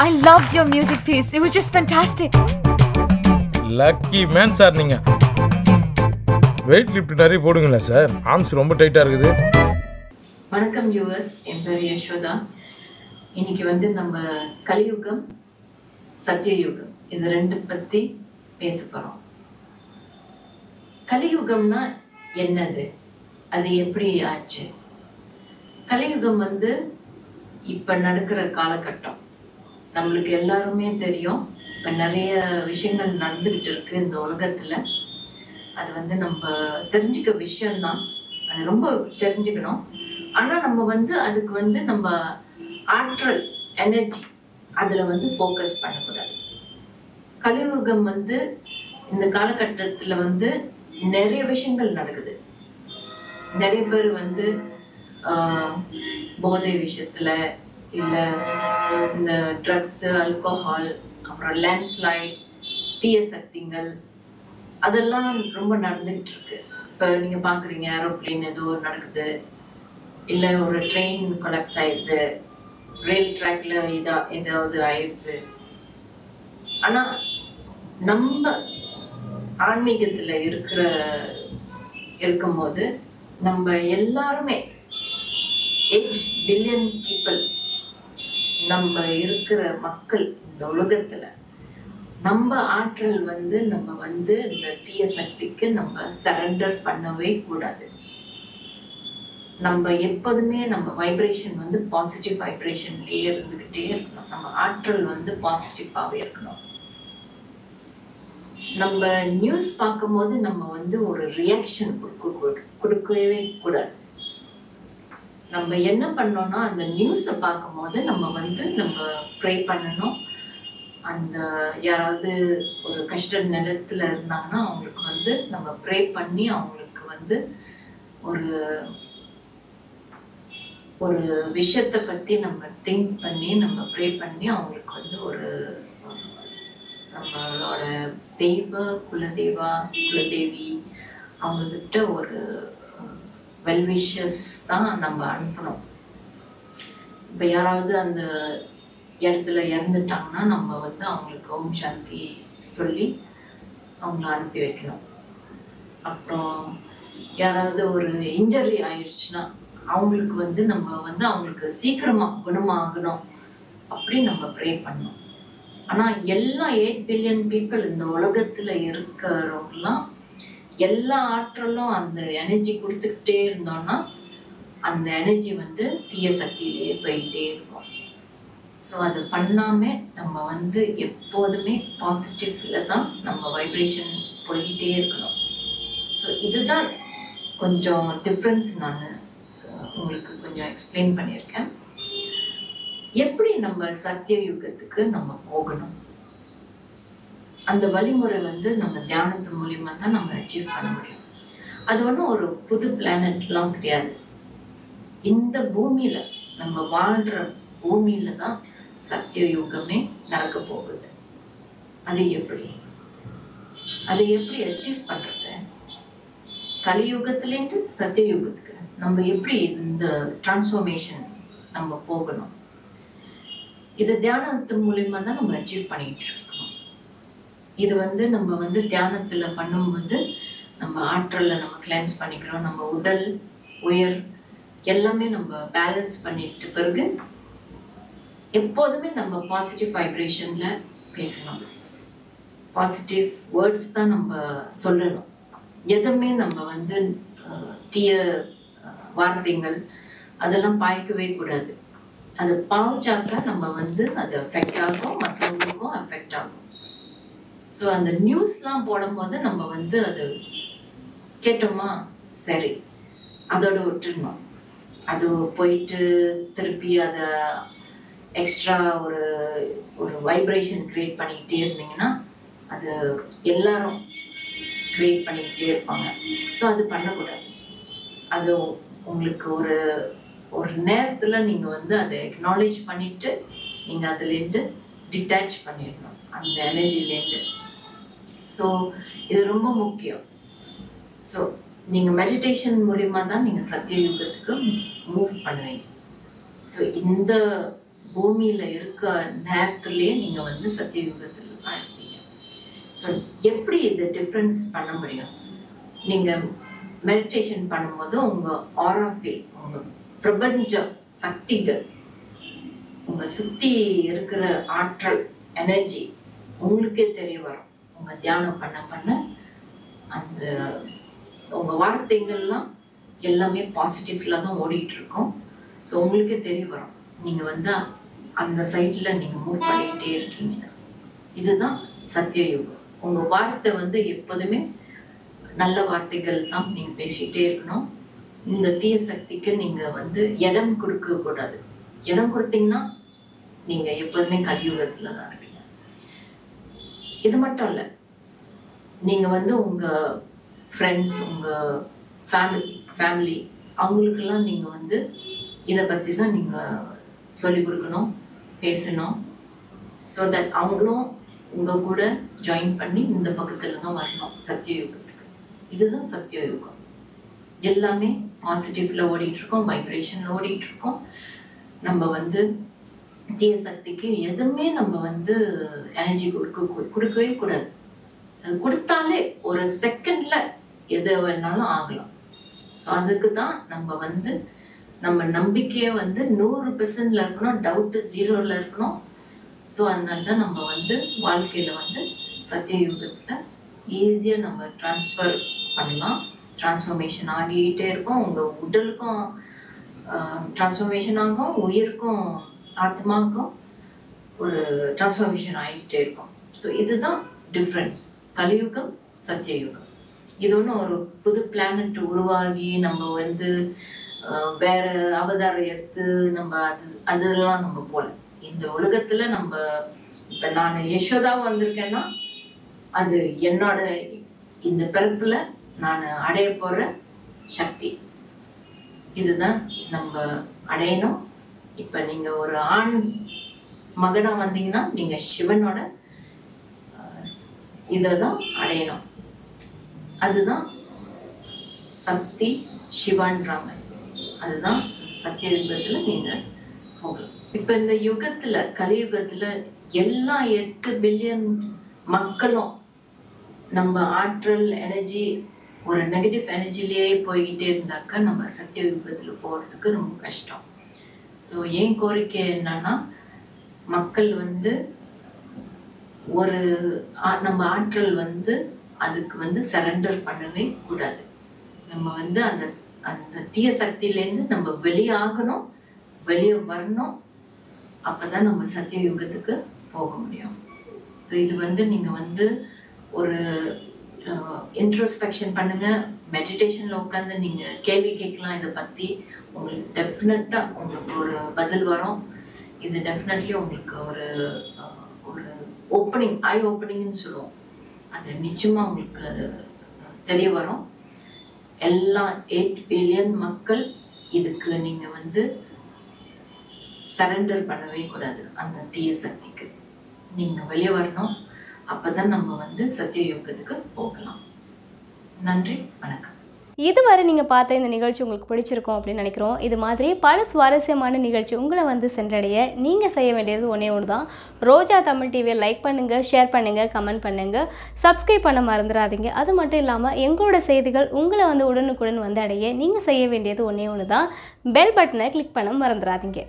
I loved your music piece. It was just fantastic. Lucky man sir நீங்க. weight lift நிறைய போடுங்களா sir? Arms ரொம்ப டைட்டா இருக்குது. வணக்கம் viewers, என் பேர் யசோதா. இன்னைக்கு வந்து நம்ம கலியுகம், சத்தியயுகம் இது ரெண்டு பத்தி பேச போறோம். கலியுகம்னா என்னது? அது எப்படி ஆச்சு? கலியுகம் வந்து இப்ப நடக்கிற காலகட்டம். நம்மளுக்கு எல்லாருமே தெரியும். இப்ப நிறைய விஷயங்கள் நடந்துகிட்டு இருக்கு இந்த உலகத்துல. அது வந்து நம்ம தெரிஞ்சுக்க விஷயம்தான். அது ரொம்ப தெரிஞ்சுக்கணும். ஆனா நம்ம வந்து அதுக்கு வந்து நம்ம ஆற்றல், எனர்ஜி அதுல வந்து ஃபோக்கஸ் பண்ணக்கூடாது. கலியுகம் வந்து இந்த காலகட்டத்துல வந்து நிறைய விஷயங்கள் நடக்குது. நிறைய பேர் வந்து போதை விஷயத்துல இல்ல இந்த ட்ரக்ஸ், ஆல்கோஹால், அப்புறம் லேண்ட்ஸ்லைட், தீய சக்திகள் அதெல்லாம் ரொம்ப நடந்துகிட்டு இருக்கு. இப்ப நீங்க பாக்குறீங்க ஏரோப்ளேன் ஏதோ நடக்குது, இல்ல ஒரு ட்ரெயின் கொலாப்ஸ் ஆயிடுது, ரயில் ட்ராக்ல ஏதாவது ஆயிடுது. ஆனா நம்ம ஆன்மீகத்துல இருக்கும்போது நம்ம எல்லாருமே 8 பில்லியன் பீப்புள், நம்ம இருக்கிற மக்கள் இந்த உலகத்துல நம்ம ஆற்றல் வந்து நம்ம வந்து இந்த தீய சக்திக்கு நம்ம சரண்டர் பண்ணவே கூடாது. நம்ம எப்போதுமே நம்ம வைப்ரேஷன் வந்து பாசிட்டிவ் வைப்ரேஷன்லயே இருந்துகிட்டே இருக்கணும். நம்ம ஆற்றல் வந்து பாசிட்டிவாவே இருக்கணும். நம்ம நியூஸ் பார்க்கும்போது நம்ம வந்து ஒரு ரியாக்ஷன் கொடுக்கவே கூடாது. நம்ம என்ன பண்ணோம்னா அந்த நியூஸை பார்க்கும்போது நம்ம ப்ரே பண்ணணும். அந்த யாராவது ஒரு கஷ்ட நிலத்துல இருந்தாங்கன்னா அவங்களுக்கு வந்து நம்ம ப்ரே பண்ணி அவங்களுக்கு வந்து ஒரு ஒரு விஷயத்தை பத்தி நம்ம திங்க் பண்ணி நம்ம ப்ரே பண்ணி அவங்களுக்கு வந்து ஒரு நம்மளோட குலதேவி அவங்க கிட்ட ஒரு வெல்விஷஸ் தான் நம்ம அனுப்பணும். இப்ப யாராவது அந்த இடத்துல இறந்துட்டாங்கன்னா நம்ம வந்து அவங்களுக்கு ஓம் சாந்தி சொல்லி அவங்கள அனுப்பி வைக்கணும். அப்புறம் யாராவது ஒரு இன்ஜரி ஆயிடுச்சுன்னா அவங்களுக்கு வந்து நம்ம வந்து அவங்களுக்கு சீக்கிரமா குணமாகணும் அப்படி நம்ம ப்ரே பண்ணணும். ஆனா எல்லா 8 பில்லியன் பீப்புள் இந்த உலகத்துல இருக்கிறவங்கலாம் எல்லா ஆற்றலும் அந்த எனர்ஜி கொடுத்துக்கிட்டே இருந்தோம்னா அந்த எனர்ஜி வந்து தீய சக்தியிலேயே போயிட்டே இருக்கும். ஸோ அது பண்ணாம நம்ம வந்து எப்போதுமே பாசிட்டிவ்ல தான் நம்ம வைப்ரேஷன் போய்கிட்டே இருக்கணும். ஸோ இதுதான் கொஞ்சம் டிஃப்ரென்ஸ் நான் உங்களுக்கு கொஞ்சம் எக்ஸ்பிளைன் பண்ணியிருக்கேன். எப்படி நம்ம சத்திய யுகத்துக்கு நம்ம போகணும், அந்த வழிமுறை வந்து நம்ம தியானத்து மூலியமா தான் நம்ம அச்சீவ் பண்ண முடியும். அது ஒன்றும் ஒரு புது பிளானட்லாம் கிடையாது. இந்த பூமியில நம்ம வாழ்ற பூமியில தான் சத்திய யுகமே நடக்க போகுது. அதை எப்படி அச்சீவ் பண்றது? கலியுகத்திலேருந்து சத்திய யுகத்துக்கு நம்ம எப்படி இந்த டிரான்ஸ்ஃபர்மேஷன் நம்ம போகணும்? இது தியானத்து மூலியமா தான் நம்ம அச்சீவ் பண்ணிட்டு இருக்கோம். இது வந்து நம்ம வந்து தியானத்துல பண்ணும்போது நம்ம ஆற்றலை நம்ம கிளென்ஸ் பண்ணிக்கிறோம். நம்ம உடல் உயர் எல்லாமே நம்ம பேலன்ஸ் பண்ணிட்டு பிறகு எப்போதுமே நம்ம பாசிட்டிவ் வைப்ரேஷன்ல பேசணும். பாசிட்டிவ் வேர்ட்ஸ் தான் நம்ம சொல்லணும். எதுவுமே நம்ம வந்து தீய வார்த்தைகள் அதெல்லாம் பாய்க்கவே கூடாது. அது பாய்ச்சாக்கா நம்ம வந்து அது அஃபெக்ட் ஆகும், மற்றவங்களுக்கும் அஃபெக்ட் ஆகும். ஸோ அந்த நியூஸ்லாம் போடும்போது நம்ம வந்து அது கேட்டோமா சரி அதோட விட்டுருணும். அது போயிட்டு திருப்பி அதை எக்ஸ்ட்ரா ஒரு வைப்ரேஷன் கிரியேட் பண்ணிக்கிட்டே இருந்தீங்கன்னா அது எல்லாரும் கிரியேட் பண்ணிக்கிட்டே இருப்பாங்க. ஸோ அது பண்ணக்கூடாது. அது உங்களுக்கு ஒரு நேரத்துல நீங்க வந்து அதை அக்னாலேஜ் பண்ணிட்டு நீங்க அதுலேருந்து டிட்டாச் பண்ணிடணும் அந்த எனர்ஜிலேருந்து. ஸோ இது ரொம்ப முக்கியம். ஸோ நீங்க மெடிடேஷன் மூலியமா தான் நீங்க சத்திய யுகத்துக்கு மூவ் பண்ணுவீங்க. ஸோ இந்த பூமியில இருக்க நேரத்திலேயே நீங்க வந்து சத்தியயுகத்துல தான் இருப்பீங்க. ஸோ எப்படி இது டிஃப்ரென்ஸ் பண்ண முடியும்? நீங்க மெடிடேஷன் பண்ணும்போது உங்க ஆரா ஃபீல், உங்க பிரபஞ்ச சக்திகள், உங்க சுத்தி இருக்கிற ஆற்றல், எனர்ஜி உங்களுக்கே தெரிய வரும். உங்க தியானம் பண்ண பண்ண அந்த உங்க வார்த்தைகள்லாம் எல்லாமே பாசிட்டிவ்ல தான் ஓடிட்டு இருக்கும். ஸோ உங்களுக்கே தெரிய வரும். நீங்க வந்து அந்த சைட்ல நீங்க மூவ் பண்ணிக்கிட்டே இருக்கீங்க. இதுதான் சத்தியயுகம். உங்க வார்த்தை வந்து எப்போதுமே நல்ல வார்த்தைகள் தான் நீங்க பேசிட்டே இருக்கணும். இந்த தீய சக்திக்கு நீங்க வந்து இடம் கொடுக்க கூடாது. இடம் கொடுத்தீங்கன்னா நீங்க எப்போதுமே கலியுகத்துல தான் இருப்பீங்க. இது மட்டும் இல்ல, நீங்க வந்து உங்க ஃப்ரெண்ட்ஸ், உங்க ஃபேமிலி அவங்களுக்கெல்லாம் நீங்க வந்து இதை பத்தி தான் நீங்க சொல்லிக் கொடுக்கணும், பேசணும். ஸோ தட் அவங்களும் உங்க கூட ஜாயின் பண்ணி இந்த பக்கத்துல தான் வரணும் சத்தியயுகத்துக்கு. இதுதான் சத்தியயுகம். எல்லாமே பாசிட்டிவ்ல ஓடிட்டு இருக்கோம், வைப்ரேஷன்ல ஓடிட்டு இருக்கோம். நம்ம வந்து தீய சக்திக்கு எதுவுமே நம்ம வந்து எனர்ஜி கொடுக்கவே கூடாது. அது கொடுத்தாலே ஒரு செகண்ட்ல எது வேணாலும் ஆகலாம். ஸோ அதுக்கு தான் நம்ம வந்து நம்ம நம்பிக்கையை வந்து 100%ல இருக்கணும், டவுட்டு 0ல இருக்கணும். ஸோ அதனால தான் நம்ம வந்து வாழ்க்கையில வந்து சத்தியயுகத்துல ஈஸியா நம்ம டிரான்ஸ்ஃபர் பண்ணலாம். டிரான்ஸ்ஃபர்மேஷன் ஆகிட்டே இருக்கும். உங்க உடலுக்கும் டிரான்ஸ்ஃபர்மேஷன் ஆகும், உயிருக்கும் ஆத்மாவுக்கும் ஒரு டிரான்ஸ்ஃபர்மேஷன் ஆகிட்டே இருக்கும். ஸோ இதுதான் டிஃப்ரென்ஸ் கலியுகம் சத்தியயுகம். இது ஒன்றும் ஒரு புது பிளானட் உருவாகி நம்ம வந்து வேற அவதாரம் எடுத்து நம்ம அதெல்லாம் நம்ம போல. இந்த உலகத்துல நம்ம இப்ப நான் யசோதா வந்திருக்கேன்னா அது என்னோட இந்த பிறப்புல நான் அடைய போற சக்தி. இதுதான் நம்ம அடையணும். இப்ப நீங்க ஒரு ஆண் மகனா வந்தீங்கன்னா நீங்க சிவனோட இததான் அடையணும். அதுதான் சக்தி சிவான்றாங்க. அதுதான் சத்திய யுகத்துல நீங்க போகலாம். இப்ப இந்த யுகத்துல கலியுகத்துல எல்லா 8 பில்லியன் மக்களும் நம்ம ஆற்றல் எனர்ஜி ஒரு நெகட்டிவ் எனர்ஜிலேயே போய்கிட்டே இருந்தாக்கா நம்ம சத்திய யுகத்துல போறதுக்கு ரொம்ப கஷ்டம். ஸோ ஏன் கோரிக்கை என்னன்னா, மக்கள் வந்து ஒரு நம்ம ஆற்றல் வந்து அதுக்கு வந்து சரண்டர் பண்ணவே கூடாது. நம்ம வந்து அந்த அந்த தீய சக்தியிலேருந்து நம்ம வெளியாகணும், வெளியே வரணும். அப்பதான் நம்ம சத்திய யுகத்துக்கு போக முடியும். ஸோ இது வந்து நீங்க வந்து ஒரு இன்ட்ரோஸ்பெக்ஷன் பண்ணுங்க, மெடிடேஷன்ல உட்காந்து நீங்க கேள்வி கேட்கலாம். இதை பத்தி உங்களுக்கு டெஃபினட்டா உங்களுக்கு ஒரு பதில் வரும். இது டெஃபினெட்லி உங்களுக்கு ஒரு ஒரு ஓப்பனிங், ஐ ஓப்பனிங்னு சொல்லுவோம். அது நிச்சயமா உங்களுக்கு அது தெரிய வரும். எல்லா 8 பில்லியன் மக்கள் இதுக்கு நீங்க வந்து சரண்டர் பண்ணவே கூடாது. அந்த தீய சக்திக்கு நீங்க வெளியே வரணும். அப்பதான் நம்ம வந்து சத்திய யுகத்துக்கு போகலாம். நன்றி, வணக்கம். இதுவரை நீங்கள் பார்த்த இந்த நிகழ்ச்சி உங்களுக்கு பிடிச்சிருக்கும் அப்படின்னு நினைக்கிறோம். இது மாதிரி பல சுவாரஸ்யமான நிகழ்ச்சி உங்களை வந்து சென்றடைய நீங்கள் செய்ய வேண்டியது ஒன்றே ஒன்று தான். ரோஜா தமிழ் டிவியை லைக் பண்ணுங்கள், ஷேர் பண்ணுங்கள், கமெண்ட் பண்ணுங்கள், சப்ஸ்கிரைப் பண்ண மறந்துடாதீங்க. அது மட்டும் இல்லாமல் எங்களோட செய்திகள் உங்களை வந்து உடனுக்குடன் வந்து அடைய நீங்கள் செய்ய வேண்டியது ஒன்றே ஒன்று தான், பெல் பட்டனை கிளிக் பண்ண மறந்துடாதீங்க.